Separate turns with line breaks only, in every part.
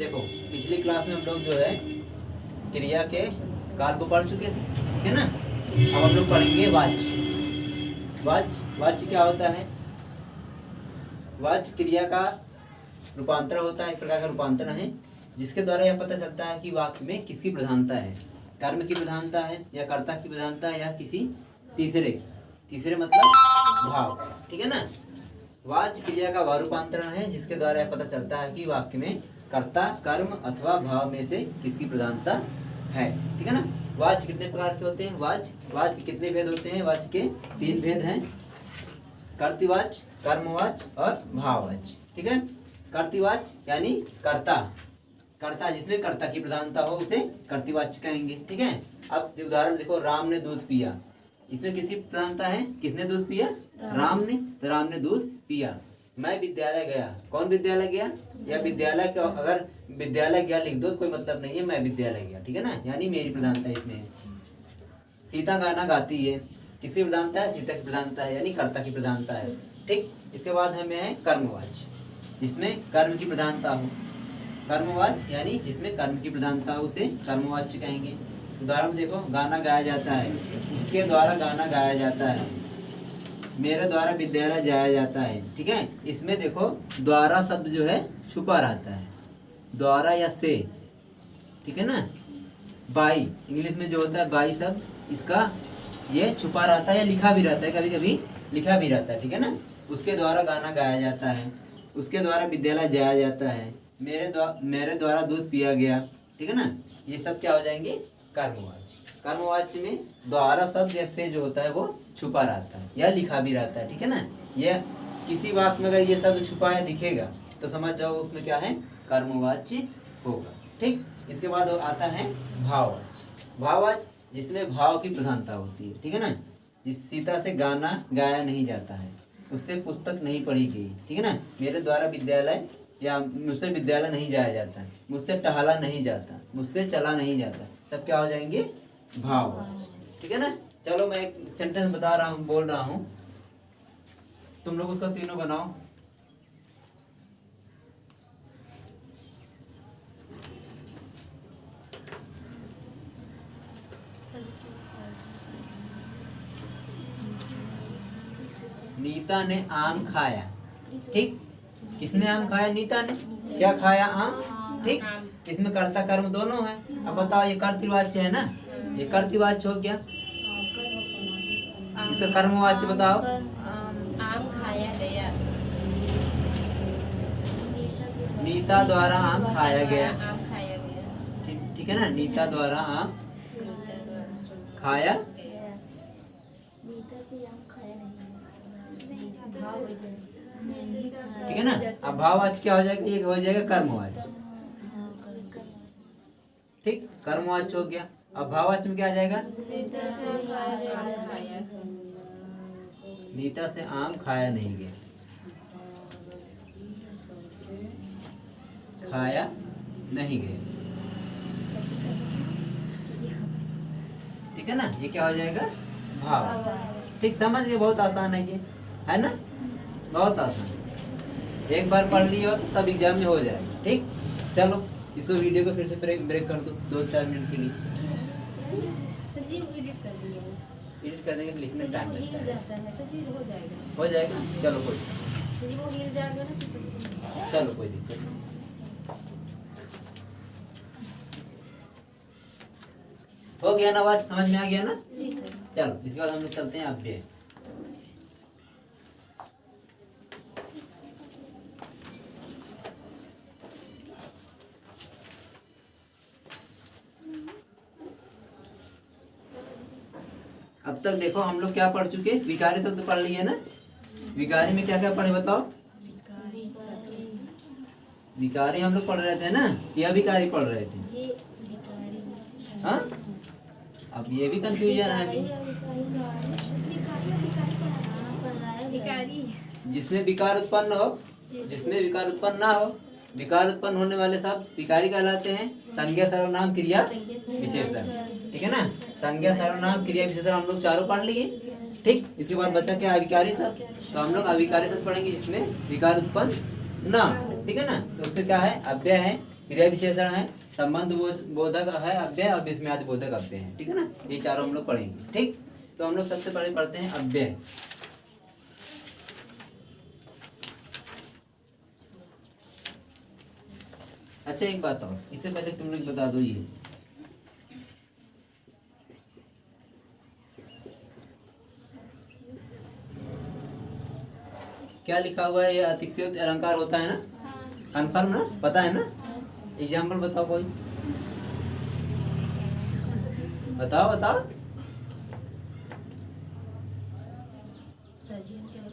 देखो पिछली क्लास में हम लोग जो है क्रिया के काल को पढ़ चुके थे, ठीक है ना। अब हम लोग पढ़ेंगे वाच्य। वाच्य क्या होता है? वाच्य क्रिया का रूपांतर होता है, एक प्रकार का रूपांतर है जिसके द्वारा यह पता चलता है कि वाक्य में किसकी प्रधानता है, कर्म की प्रधानता है या कर्ता की प्रधानता है या किसी तीसरे मतलब भाव, ठीक है ना। वाच्य क्रिया का वह रूपांतरण है जिसके द्वारा यह पता चलता है कि वाक्य में कर्ता, कर्म अथवा भाव में से किसकी प्रधानता है, ठीक है ना। वाच्य कितने प्रकार के होते हैं? वाच्य कितने भेद होते हैं? वाच्य के 3 भेद हैं, कर्तृवाच्य, कर्मवाच्य और भाववाच्य, ठीक है। कर्तृवाच्य यानी कर्ता जिसमें कर्ता की प्रधानता हो उसे कर्तृवाच्य कहेंगे, ठीक है। अब उदाहरण देखो, राम ने दूध पिया, इसमें किसकी प्रधानता है? किसने दूध पिया? राम ने, तो राम ने दूध पिया। मैं विद्यालय गया, कौन विद्यालय गया? या विद्यालय का अगर विद्यालय गया लिख दो तो कोई मतलब नहीं है, मैं विद्यालय गया, ठीक है ना, यानी मेरी प्रधानता इसमें है। सीता गाना गाती है, किसकी प्रधानता है? सीता की प्रधानता है, यानी कर्ता की प्रधानता है, ठीक। इसके बाद हमें है कर्मवाच्य, जिसमें कर्म की प्रधानता हो। कर्मवाच्य यानी जिसमें कर्म की प्रधानता हो उसे कर्मवाच्य कहेंगे। उदाहरण देखो, गाना गाया जाता है, उसके द्वारा गाना गाया जाता है, मेरे द्वारा विद्यालय जाया जाता है, ठीक है। इसमें देखो द्वारा शब्द जो है छुपा रहता है, द्वारा या से, ठीक है ना। बाई इंग्लिश में जो होता है बाई शब्द, इसका ये छुपा रहता है या लिखा भी रहता है, कभी कभी लिखा भी रहता है, ठीक है ना। उसके द्वारा गाना गाया जाता है, उसके द्वारा विद्यालय जाया जाता है, मेरे द्वारा दूध पिया गया, ठीक है ना। ये सब क्या हो जाएंगे? कर्मवाच्य। कर्मवाच्य में द्वारा शब्द या से जो होता है वो छुपा रहता है या लिखा भी रहता है, ठीक है ना। ये किसी वाक्य में अगर ये शब्द छुपा या दिखेगा तो समझ जाओ उसमें क्या है? कर्मवाच्य होगा, ठीक। इसके बाद आता है भाववाच्य। भाववाच्य जिसमें भाव की प्रधानता होती है, ठीक है ना। जिस सीता से गाना गाया नहीं जाता है, उससे पुस्तक नहीं पढ़ी गई, ठीक है ना। मेरे द्वारा विद्यालय या मुझसे विद्यालय नहीं जाया जाता, मुझसे टहला नहीं जाता, मुझसे चला नहीं जाता, सब क्या हो जाएंगे? भाववाच्य, ठीक है ना। चलो मैं एक सेंटेंस बता रहा हूँ, बोल रहा हूँ, तुम लोग उसका तीनों बनाओ। नीता ने आम खाया, ठीक। किसने आम खाया? नीता ने। क्या खाया? आम, ठीक। इसमें कर्ता कर्म दोनों है। अब बताओ ये कर्तृवाच्य है ना, ये कर्तृवाच्य हो गया। इसका कर्मवाच्य बताओ।
आम खाया गया,
नीता द्वारा आम खाया गया,
आम खाया गया,
ठीक है ना। नीता द्वारा आम खाया,
नीता से आम खाया नहीं,
ठीक है ना। अब भाववाच्य क्या हो जाएगा? ये हो जाएगा कर्मवाच्य, ठीक। कर्मवाच्य हो गया। अब भाववाच्य में क्या आ जाएगा? नीता से आम खाया नहीं गया, खाया नहीं गया, ठीक है ना। ये क्या हो जाएगा? भाव, ठीक। समझ गए? बहुत आसान है ये, है ना, बहुत आसान। एक बार पढ़ लियो तो सब एग्जाम में हो जाएगा, ठीक। चलो इसको वीडियो को फिर से ब्रेक कर दो 2-4 मिनट के लिए। एडिट कर देंगे तो लिखने में टाइम लगता है, हो जाएगा। चलो कोई, चलो कोई दिक्कत नहीं। हो गया ना? बात समझ में आ गया ना?
जी सर।
चलो इसके बाद हम लोग चलते हैं अपडेट। अब तक देखो हम लोग क्या पढ़ चुके? विकारी शब्द पढ़ लिए ना। विकारी में क्या क्या पढ़े बताओ? विकारी हम लोग पढ़ रहे थे ना, या विकारी पढ़ रहे थे? हाँ, अब ये भी कंफ्यूजन है अभी। जिसमें विकार उत्पन्न हो, जिसमें विकार उत्पन्न ना हो, विकार उत्पन्न होने वाले शब्द विकारी कहलाते हैं। संज्ञा, सर्वनाम, क्रिया, विशेषण, ठीक है ना। संज्ञा, सर्वनाम, क्रिया, विशेषण हम लोग चारों पढ़ लिए, ठीक। इसके बाद बचा क्या? अविकारी शब्द। तो हम लोग अविकारी शब्द पढ़ेंगे जिसमें विकार उत्पन्न ना हो। ठीक है ना। तो उसमें क्या है, अव्यय है, क्रिया विशेषण है, संबंध बोधक है अव्यय, और विस्मयादि बोधक अव्यय है। ठीक है ना, ये चारों हम लोग पढ़ेंगे। ठीक, तो हम लोग सबसे पहले पढ़ते हैं अव्यय। अच्छा एक बात और, इससे पहले तुम लोग बता दो, ये क्या लिखा हुआ है, ये अतिशयोक्ति अलंकार होता है ना, कन्फर्म ना, पता है ना। एग्जाम्पल बताओ कोई, बताओ बताओ।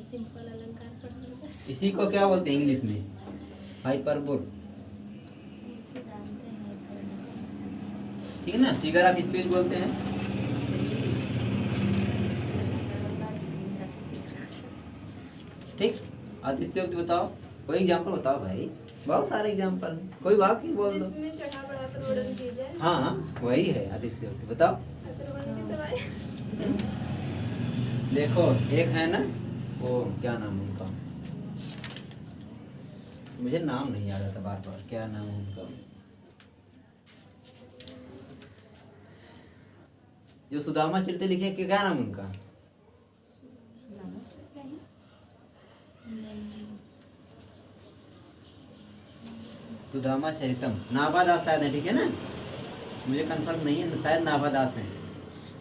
सिंपल अलंकार पढ़,
इसी को क्या बोलते हैं इंग्लिश में, हाइपरबोल। ठीक है ना, फिगर ऑफ स्पीच बोलते हैं। ठीक, अतिशयोक्ति बताओ, कोई एग्जाम्पल बताओ भाई, बहुत सारे एग्जाम्पल, कोई वाक्य बोल दो। हाँ वही है अतिशयोक्ति, बताओ। देखो एक है ना, वो क्या नाम उनका, मुझे नाम नहीं याद आता बार बार, क्या नाम है उनका, जो सुदामा चरित्र लिखे, क्या नाम उनका, सुदामा चरितम, नाभादास शायद है। ठीक है ना, मुझे कंफर्म नहीं है, शायद नाभादास है।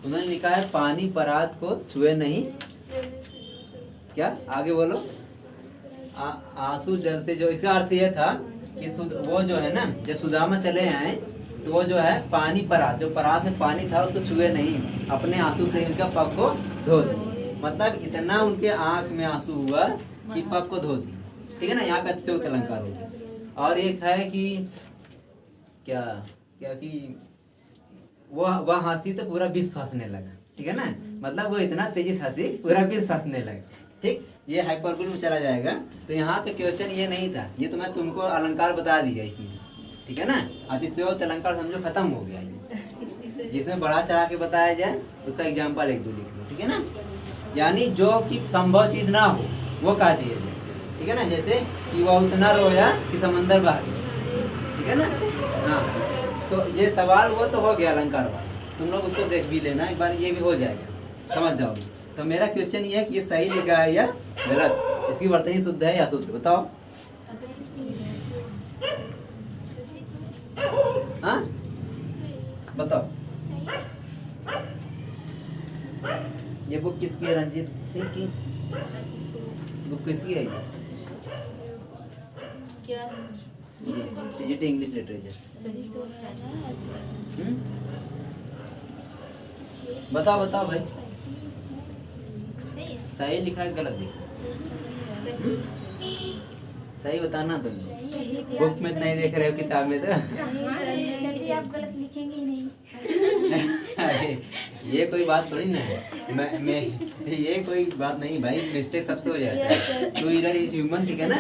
उन्होंने लिखा है पानी परात को छुए नहीं, क्या आगे बोलो, आंसू जल से, जो इसका अर्थ यह था कि वो जो है ना, जब सुदामा चले आए तो वो जो है पानी परात, जो परात में पानी था उसको छुए नहीं, अपने आंसू से उनका पग को धो दिए। मतलब इतना उनके आंख में आंसू हुआ कि पग को धो दिए। ठीक है ना, यहाँ पे अतिशयोक्ति अलंकार होगी। और एक है कि क्या क्या कि वह हंसी तो पूरा विश्व हंसने लगा। ठीक है ना, मतलब वो इतना तेजी से हंसी पूरा विश्व हंसने लगा। ठीक, ये हाइपरबोल में चला जाएगा। तो यहाँ पे क्वेश्चन ये नहीं था, ये तो मैं तुमको अलंकार बता दिया इसमें। ठीक है ना, अतिशयोक्ति अलंकार समझो खत्म हो गया ये। जिसमें बढ़ा चढ़ा के बताया जाए उसका एग्जाम्पल एक दो लिख लो। ठीक है ना, यानी जो कि संभव चीज ना हो वो कह दिए जाए। ठीक है ना, जैसे कि वह उतना रोया कि समंदर बह गया। ठीक है ना, हाँ, तो ये सवाल वो तो हो गया अलंकार वाला, तुम लोग उसको देख भी लेना एक बार, ये भी हो जाएगा, समझ जाओगे। तो मेरा क्वेश्चन ये है कि ये सही लिखा है या गलत, इसकी वर्तनी शुद्ध है या अशुद्ध, बताओ। हाँ बताओ। ये बुक किसकी है, रंजीत सिंह की बुक किसकी है ये?
क्या
ये इंग्लिश लिटरेचर। बताओ बताओ भाई, सही लिखा है गलत लिखा? सही बताना तुम, बुक में नहीं देख रहे हो, किताब में तो
आप गलत लिखेंगे ही नहीं।
ये कोई बात थोड़ी ना है, मैं ये कोई बात नहीं भाई, मिस्टेक सबसे हो जाता है। टू ईयर इज ह्यूमन, ठीक है ना।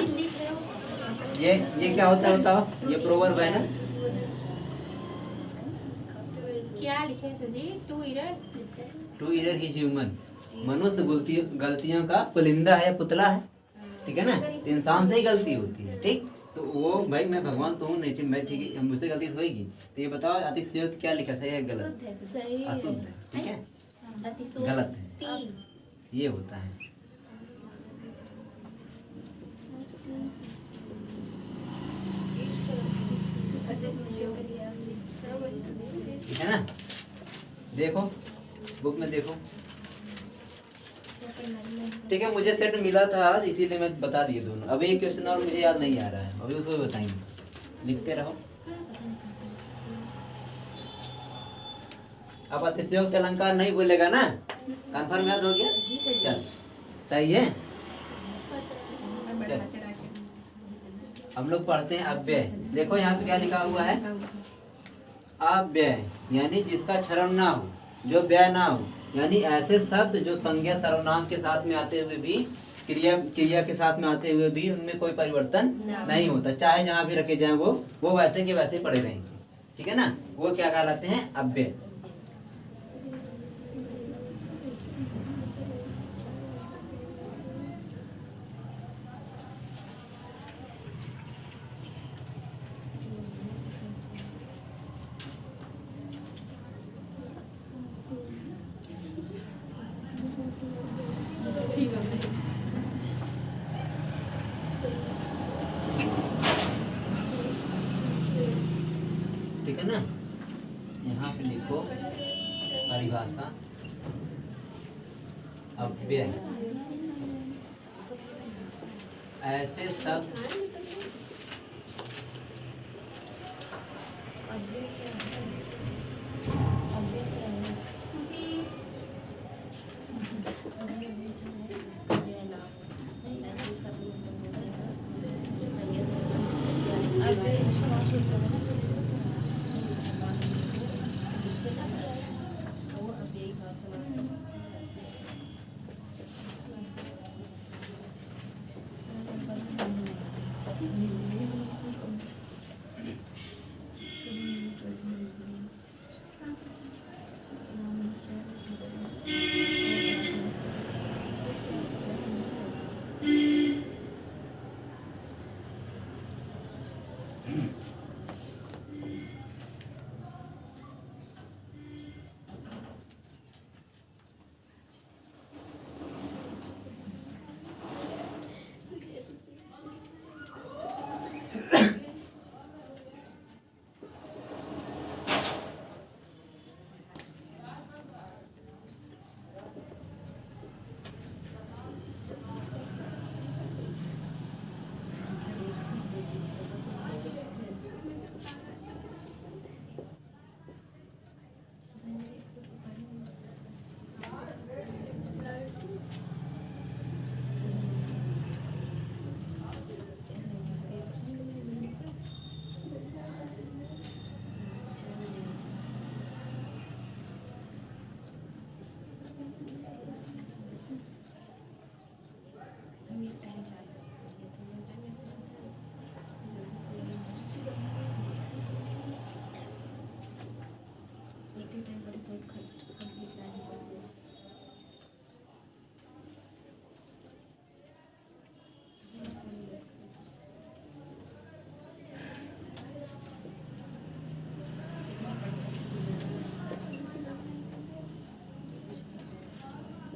ये क्या होता है बताओ, ये प्रोवर्ब है ना।
क्या लिखे sir ji,
to err is human, मनुष्य गलतियों का पुलिंदा है, पुतला है। ठीक है ना, इंसान से ही गलती होती है। ठीक, तो वो भाई मैं भगवान तो हूँ नहीं, मैं ठीक है, मुझसे गलती होगी। तो ये बताओ अतिशयोक्ति क्या लिखा, सही है गलत? अशुद्ध है। ठीक है, गलत है, ये होता है। ठीक है ना, देखो बुक में देखो। ठीक है, मुझे सेट मिला था आज, इसीलिए मैं बता दिए दोनों। अभी एक क्वेश्चन और मुझे याद नहीं आ रहा है, अभी उसको बताएंगे, लिखते रहो। अब अतिशयोक्ति अलंकार नहीं भूलेगा ना, कंफर्म याद हो गया? चल सही है। चल हम लोग पढ़ते हैं अव्यय। देखो यहाँ पे क्या लिखा हुआ है, अव्यय यानी जिसका क्षरण ना हो, जो व्यय ना हो, यानी ऐसे शब्द जो संज्ञा सर्वनाम के साथ में आते हुए भी, क्रिया के साथ में आते हुए भी उनमें कोई परिवर्तन नहीं होता, चाहे जहाँ भी रखे जाएं वो वैसे के वैसे पड़े रहेंगे। ठीक है ना, वो क्या कहलाते हैं, अव्यय। ठीक है ना। यहाँ पे लिखो परिभाषा अव्यय ऐसे शब्द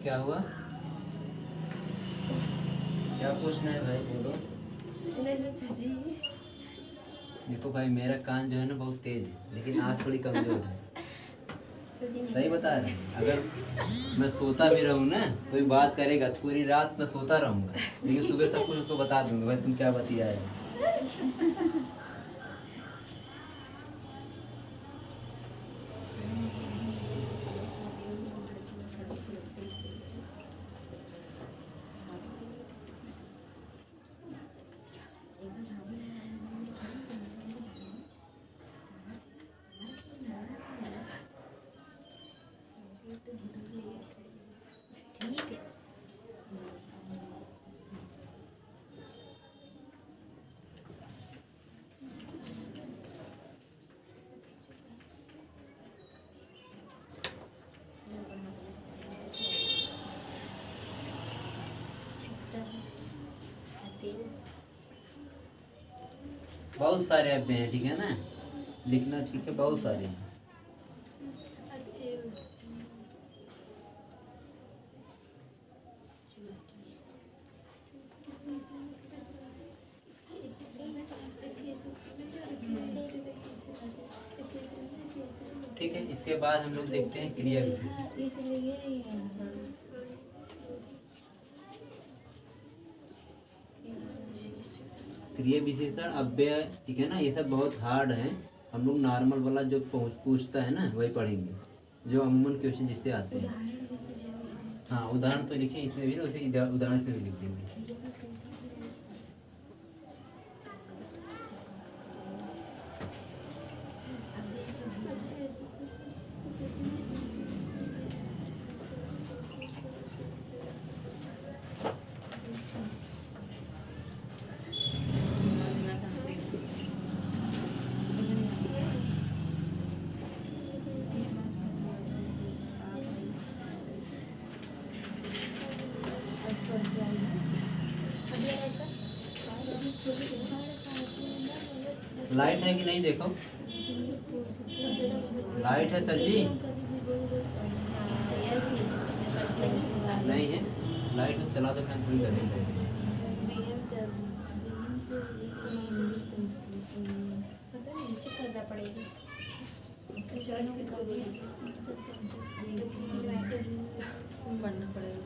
क्या हुआ? क्या पूछना है भाई, बोलो। देखो भाई, मेरा कान जो है ना बहुत तेज है, लेकिन आँख थोड़ी कमजोर है। सही बता रहे हैं। अगर मैं सोता भी रहूँ ना, कोई बात करेगा तो पूरी रात मैं सोता रहूँगा, लेकिन सुबह सब कुछ उसको बता दूंगा, भाई तुम क्या बतियाए। बहुत सारे अव्यय हैं, ठीक है ना, लिखना ठीक है, बहुत सारे हैं। ठीक है, इसके बाद हम लोग देखते हैं क्रिया विशेषण। क्रिया विशेषण अव्यय, ठीक है ना, ये सब बहुत हार्ड है। हम लोग नॉर्मल वाला जो पूछता है ना वही पढ़ेंगे, जो अमूमन क्वेश्चन जिससे आते हैं। हाँ, उदाहरण तो लिखे इसमें भी ना, उसे उदाहरण इसमें भी लिख देंगे। लाइट है कि नहीं, देखो लाइट है सर जी, नहीं है लाइट तो चला दो, फैन थोड़ी करेंगे।
पढ़ना पड़ेगा।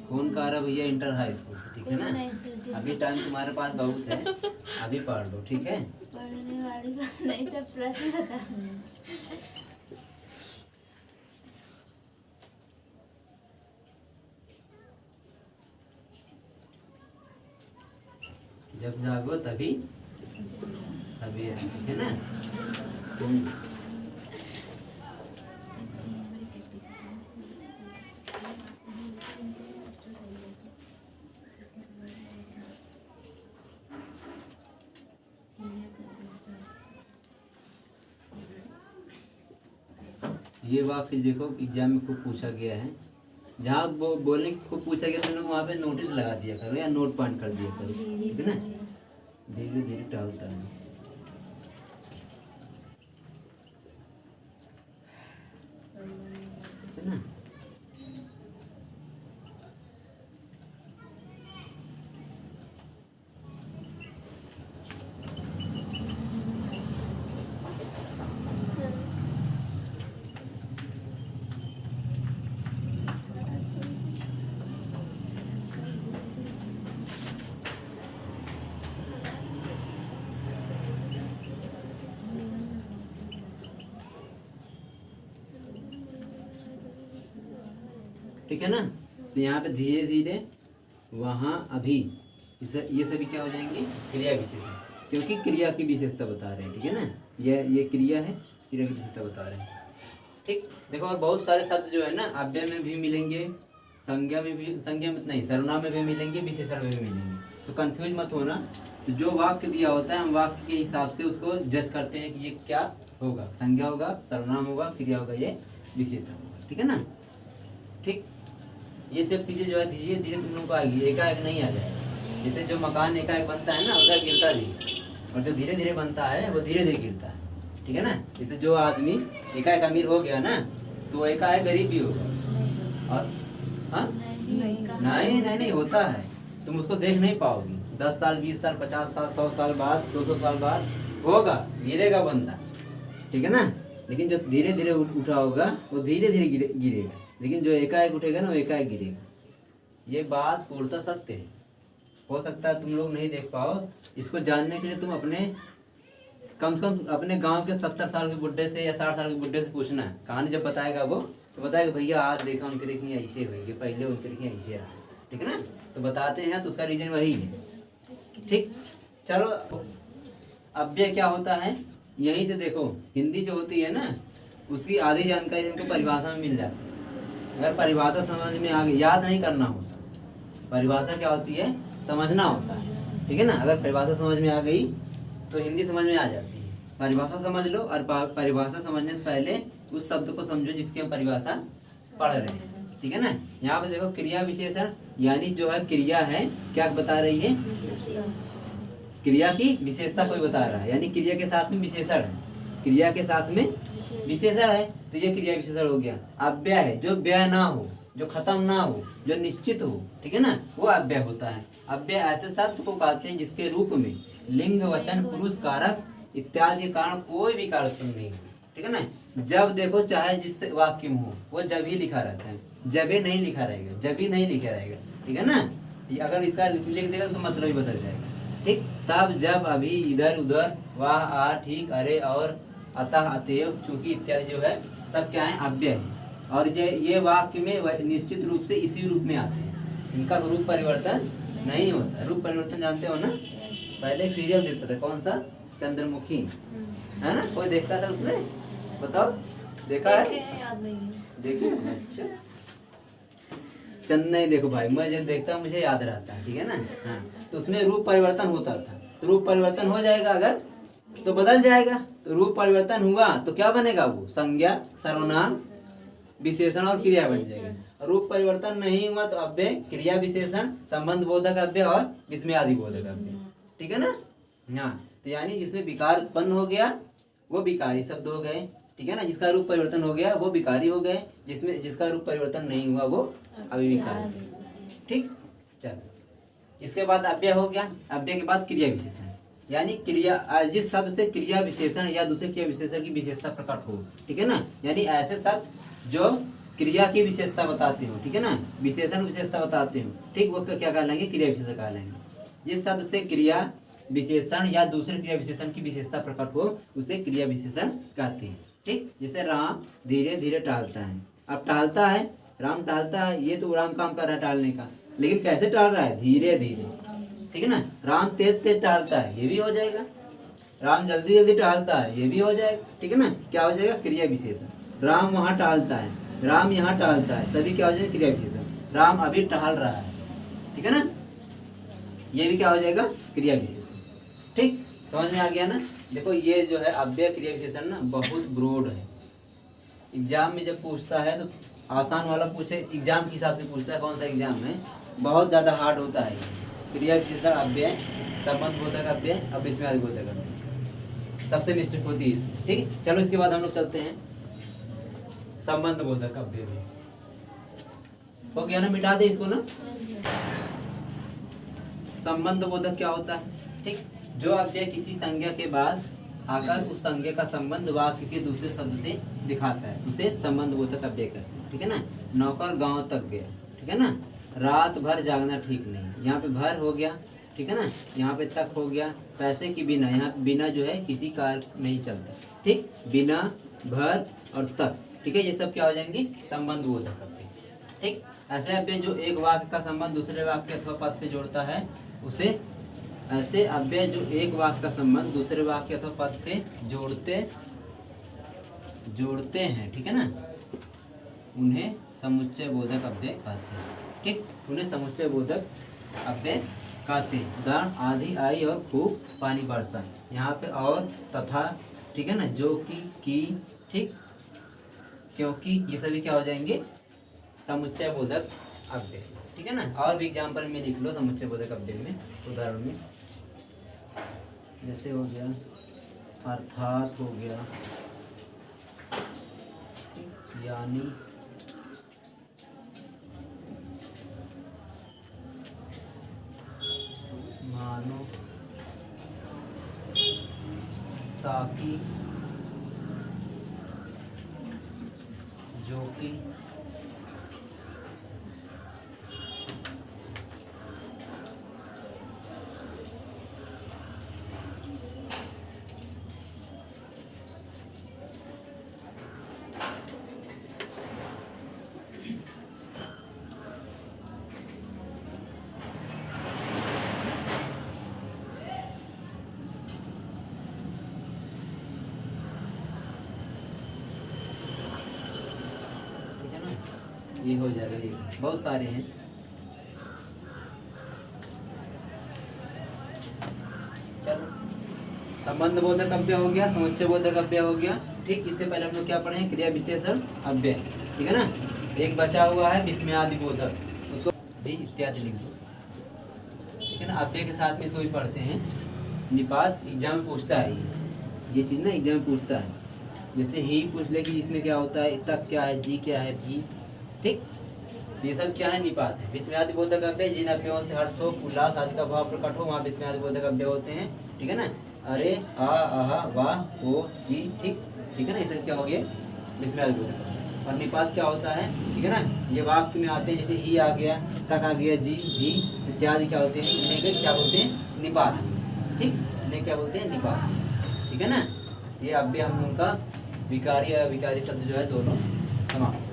कौन कह रहा भैया इंटर हाई स्कूल से, ठीक है ना। अभी टाइम तुम्हारे पास बहुत है, अभी पढ़ लो, ठीक है।
पढ़ने वाली बात नहीं, सब प्रश्न बता।
जब जागो तभी सवेरा, ठीक है ना। ये वाक्य देखो एग्जाम में खूब पूछा गया है। जहाँ बोलने की खूब पूछा गया, तुम लोग वहाँ पे नोटिस लगा दिया करो या नोट पॉइंट कर दिया करो, ठीक है ना। धीरे धीरे टहलता है, ठीक है ना। ठीक है ना। तो यहाँ पे धीरे धीरे, वहाँ अभी, ये सभी क्या हो जाएंगे, क्रिया विशेषण, क्योंकि क्रिया की विशेषता बता रहे हैं, ठीक है ना। ये क्रिया है, क्रिया की विशेषता बता रहे हैं, ठीक। देखो और बहुत सारे शब्द जो है ना अव्यय में भी मिलेंगे, संज्ञा में भी, संज्ञा में नहीं, सर्वनाम में भी मिलेंगे, विशेषण में भी मिलेंगे। तो कंफ्यूज मत होना। तो जो वाक्य दिया होता है हम वाक्य के हिसाब से उसको जज करते हैं कि ये क्या होगा, संज्ञा होगा, सर्वनाम होगा, क्रिया होगा, ये विशेषण होगा, ठीक है ना। ठीक, ये सब चीज़ें जो है धीरे धीरे तुम लोगों को आएगी, एकाएक नहीं आ जाएगा। जैसे जो मकान एकाएक बनता है ना, वैसा गिरता भी, और जो धीरे धीरे बनता है वो धीरे धीरे गिरता है, ठीक है ना। जैसे जो आदमी एकाएक अमीर हो गया ना, तो वो एकाएक गरीब भी होगा। और हाँ, नहीं होता है, तुम उसको देख नहीं पाओगी। 10 साल, 20 साल, 50 साल, 100 साल बाद, 200 साल बाद होगा, गिरेगा बंदा, ठीक है ना। लेकिन जो धीरे धीरे उठा होगा वो धीरे धीरे गिरेगा, लेकिन जो एकाएक उठेगा ना वो एकाएक गिरेगा। ये बात पूर्णतः सत्य है। हो सकता है तुम लोग नहीं देख पाओ, इसको जानने के लिए तुम अपने कम से कम अपने गांव के 70 साल के बुड्ढे से या 60 साल के बुड्ढे से पूछना है। कहानी जब बताएगा वो, तो बताएगा भैया आज देखा उनके देखिए ऐसे हुई, पहले उनके देखिए ऐसे रहा, ठीक है ना। तो बताते हैं, तो उसका रीजन वही है, ठीक। चलो, अव्यय क्या होता है यहीं से देखो। हिंदी जो होती है ना, उसकी आधी जानकारी हमको परिभाषा में मिल जाती है। अगर परिभाषा समझ में आ गई, याद नहीं करना होता, परिभाषा क्या होती है समझना होता है, ठीक है ना। अगर परिभाषा समझ में आ गई तो हिंदी समझ में आ जाती है। परिभाषा समझ लो, और परिभाषा समझने से पहले उस शब्द को समझो जिसकी हम परिभाषा पढ़ रहे हैं, ठीक है ना। यहाँ पे देखो क्रिया विशेषण, यानी जो है क्रिया है क्या बता रही है, क्रिया की विशेषता कोई बता रहा है, यानी क्रिया के साथ में विशेषण है, क्रिया के साथ में विशेषण है, तो ये क्रिया विशेषण हो गया। अव्यय है जो व्यय ना हो, जो खत्म ना हो, जो निश्चित हो, ठीक है ना, वो अव्यय होता है। अव्यय ऐसे शब्द को कहते हैं जिसके रूप में लिंग, वचन, पुरुष, कारक इत्यादि के कारण कोई भी कारक उत्पन्न नहीं हो, ठीक है ना। जब देखो चाहे जिस वाक्य में हो वो जब ही लिखा रहता है, जबे नहीं लिखा रहेगा, जब ही नहीं लिखा रहेगा, ठीक है ना। अगर इसका लिख देगा तो मतलब ही बदल जाएगा, ठीक। तब, जब, अभी, इधर उधर, वाह, आ, ठीक, अरे, और, अतः, अतएव, चूंकि इत्यादि जो है सब क्या है अव्यय है। और ये वाक्य में निश्चित रूप से इसी रूप में आते हैं, इनका रूप परिवर्तन नहीं होता। रूप परिवर्तन जानते हो ना, पहले एक सीरियल देखता था, कौन सा, चंद्रमुखी, है ना, कोई देखता था उसमें, बताओ देखा है,
याद नहीं है,
देखिए। अच्छा, नहीं देखो भाई, मैं जब देखता हूँ मुझे याद रहता है, ठीक है ना। हाँ, तो उसमें रूप परिवर्तन होता था, तो रूप परिवर्तन हो जाएगा अगर तो बदल जाएगा। तो रूप परिवर्तन हुआ तो क्या बनेगा, वो संज्ञा, सर्वनाम, विशेषण और क्रिया बन जाएगी। रूप परिवर्तन नहीं हुआ तो अव्यय, क्रिया विशेषण, संबंध बोधक अव्यय और विस्मयादि बोधक अव्यय। ठीक है ना। हाँ, तो यानी जिसमें विकार उत्पन्न हो गया वो विकारी शब्द हो गए। ठीक है ना। जिसका रूप परिवर्तन हो गया वो विकारी हो गए, जिसका रूप परिवर्तन नहीं हुआ वो अविकारी। ठीक, चलो इसके बाद अव्यय हो गया। अव्यय के बाद क्रिया विशेषण, यानी क्रिया, जिस शब्द से क्रिया विशेषण या दूसरे क्रिया विशेषण की विशेषता प्रकट हो। ठीक है ना। यानी ऐसे शब्द जो क्रिया की विशेषता बताते हो। ठीक है ना, विशेषण विशेषता बताते हो। ठीक, वो क्या कहलाएंगे? क्रिया विशेषण कहलाएंगे। जिस शब्द से क्रिया विशेषण या दूसरे क्रिया विशेषण की विशेषता प्रकट हो उसे क्रिया विशेषण कहते हैं। ठीक, जैसे राम धीरे धीरे टहलता है। अब टहलता है, राम टहलता है, ये तो राम काम कर रहा है टहलने का, लेकिन कैसे टहल रहा है? धीरे धीरे। ठीक है ना। राम तेज तेज टहलता है, ये भी हो जाएगा। राम जल्दी जल्दी टहलता है, ये भी हो जाएगा। ठीक है ना। क्या हो जाएगा? क्रिया विशेषण। राम वहाँ टहलता है, राम यहाँ टहलता है, सभी क्या हो जाएगा? क्रिया विशेषण। राम अभी टहल रहा है। ठीक है ना, ये भी क्या हो जाएगा? क्रिया विशेषण। ठीक, समझ में आ गया ना। देखो ये जो है अव्यय क्रिया विशेषण ना बहुत ब्रॉड है। एग्जाम में जब पूछता है तो आसान वाला पूछे, एग्जाम के हिसाब से पूछता है, कौन सा एग्जाम में बहुत ज़्यादा हार्ड होता है। क्रिया विशेषण अव्यय, संबंध बोधक अव्यय और विस्मयादि बोधक अव्यय, सबसे मिस्टेक होती है इसमें। ठीक, चलो इसके बाद हम लोग चलते हैं संबंध बोधक अव्यय में। हो गया ना, मिटा दे इसको ना। संबंध बोधक क्या होता है? ठीक, जो अव्यय किसी संज्ञा के बाद आकर उस संज्ञा का संबंध वाक्य के दूसरे शब्द से दिखाता है उसे संबंध बोधक अव्यय कहते हैं। ठीक है ना। नौकर गांव तक गया। ठीक है ना। रात भर जागना ठीक नहीं, यहाँ पे भर हो गया। ठीक है ना। यहाँ पे तक हो गया, पैसे की बिना, यहाँ पे बिना जो है किसी कार्य नहीं चलता। ठीक, बिना, भर और तक। ठीक है, ये सब क्या हो जाएंगे? संबंध बोधक अव्यय। ठीक, ऐसे अव्यय जो एक वाक्य का संबंध दूसरे वाक्य अथवा पद से जोड़ता है उसे, ऐसे अव्यय जो एक वाक्य का संबंध दूसरे वाक्य अथवा पद से जोड़ते हैं। ठीक है ना, उन्हें समुच्चय बोधक अव्यय कहते हैं। ठीक, उन्हें समुच्चय बोधक अव्यय कहते हैं। उदाहरण आधी आई और खूब पानी बरसा, यहाँ पे और, तथा, ठीक है ना, जो की, ठीक, क्योंकि, ये सभी क्या हो जाएंगे? समुच्चय बोधक अव्यय। ठीक है ना। और भी एग्जाम्पल में लिख लो समुच्चय बोधक अव्यय में, उदाहरण में जैसे हो गया अर्थात, हो गया यानी, मानो, ताकि, जो कि, ये हो जाएगा। ये बहुत सारे हैं। चलो, संबंध बोधक अव्यय हो गया, समुच्चय बोधक अव्यय हो गया। ठीक, इससे पहले हम लोग क्या पढ़े हैं? क्रिया विशेषण अव्यय। ठीक है ना। एक बचा हुआ है विस्मयादि बोधक, उसको भी इत्यादि लिख दो। ठीक है ना। अव्यय के साथ में इसको भी पढ़ते हैं। निपात एग्जाम में पूछता है, ये चीज़ ना एग्जाम में पूछता है। जैसे ही पूछ ले कि इसमें क्या होता है, तक क्या है, जी क्या है, भी। ठीक, ये सब क्या है? निपात है। विस्मयादि बोधक अव्यय जिन अव्ययों से हर्ष हो, उल्लास आदि का भाव प्रकट हो, वहाँ विस्मयादि बोधक अव्यय होते हैं। ठीक है ना। अरे, आ, आहा, वाह, हो, जी। ठीक, ठीक है ना। ये सब क्या हो गया? विस्मयादि बोधक अव्यय। और निपात क्या होता है? ठीक है ना। ये वाक्य में आते हैं, जैसे ही आ गया, तक आ गया, जी, भी इत्यादि क्या होते हैं? इन्हें क्या बोलते हैं? निपात। ठीक, इन्हें क्या बोलते हैं? निपात। ठीक है ना। ये अव्यय हम लोग का विकारी और अविकारी शब्द जो है दोनों समाप्त।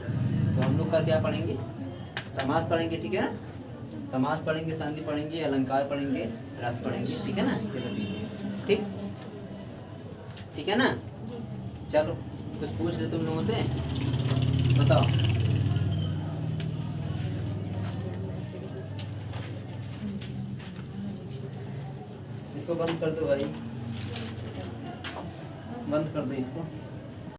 तो हम लोग का क्या पढ़ेंगे? समास पढ़ेंगे। ठीक है ना। समास पढ़ेंगे, संधि पढ़ेंगे, अलंकार पढ़ेंगे, रस पढ़ेंगे। ठीक है ना। ये सब चीजें। ठीक, ठीक है ना। चलो, कुछ पूछ रहे तुम लोगों से, बताओ। इसको बंद कर दो भाई, बंद कर दो इसको।